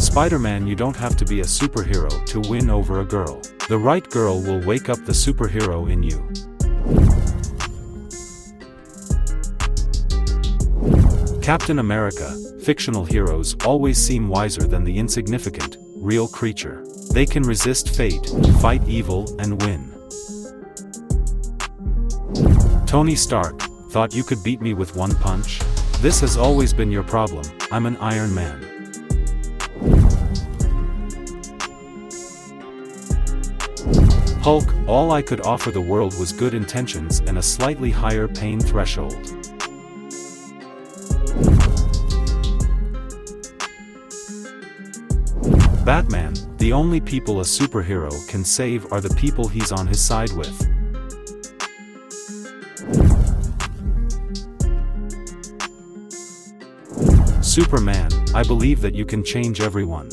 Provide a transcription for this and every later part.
Spider-Man, you don't have to be a superhero to win over a girl. The right girl will wake up the superhero in you. Captain America, fictional heroes always seem wiser than the insignificant, real creature. They can resist fate, fight evil, and win. Tony Stark, thought you could beat me with one punch? This has always been your problem, I'm an Iron Man. Hulk, all I could offer the world was good intentions and a slightly higher pain threshold. Batman, the only people a superhero can save are the people he's on his side with. Superman, I believe that you can change everyone.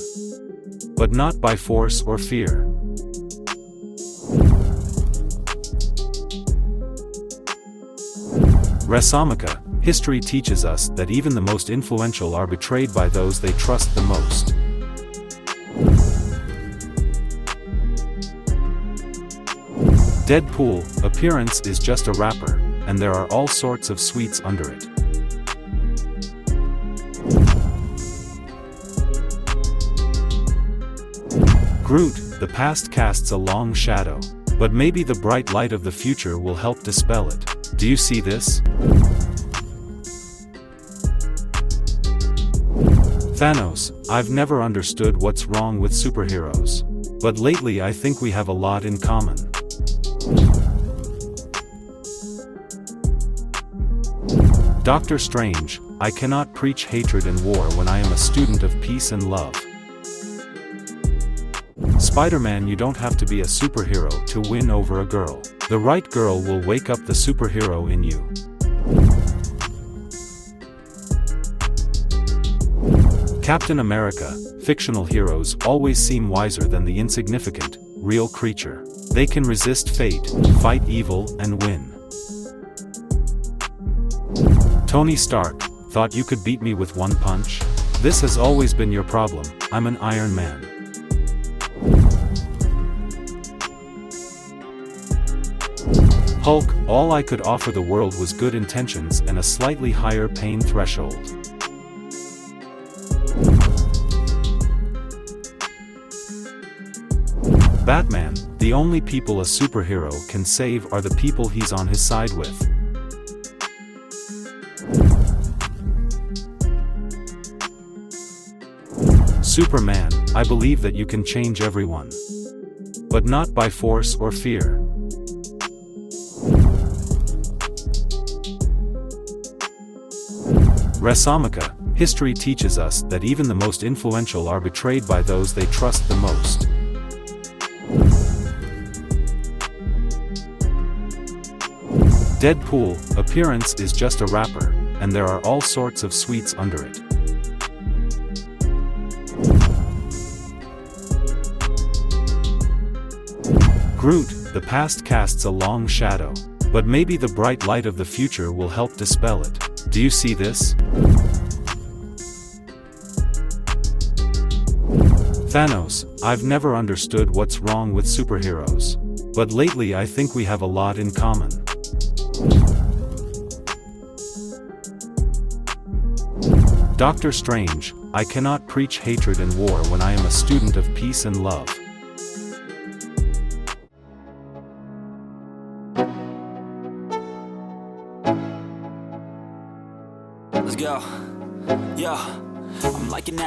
But not by force or fear. Rasamaka, history teaches us that even the most influential are betrayed by those they trust the most. Deadpool, appearance is just a wrapper, and there are all sorts of sweets under it. Groot, the past casts a long shadow, but maybe the bright light of the future will help dispel it. Do you see this? Thanos, I've never understood what's wrong with superheroes. But lately I think we have a lot in common. Doctor Strange, I cannot preach hatred and war when I am a student of peace and love. Spider-Man, you don't have to be a superhero to win over a girl. The right girl will wake up the superhero in you. Captain America, fictional heroes always seem wiser than the insignificant, real creature. They can resist fate, fight evil, and win. Tony Stark, thought you could beat me with one punch? This has always been your problem, I'm an Iron Man. Hulk, all I could offer the world was good intentions and a slightly higher pain threshold. Batman, the only people a superhero can save are the people he's on his side with. Superman, I believe that you can change everyone. But not by force or fear. Rasamaka, history teaches us that even the most influential are betrayed by those they trust the most. Deadpool, appearance is just a wrapper, and there are all sorts of sweets under it. Groot, the past casts a long shadow, but maybe the bright light of the future will help dispel it. Do you see this? Thanos, I've never understood what's wrong with superheroes. But lately I think we have a lot in common. Doctor Strange, I cannot preach hatred and war when I am a student of peace and love. Let's go. Yeah, I'm liking that.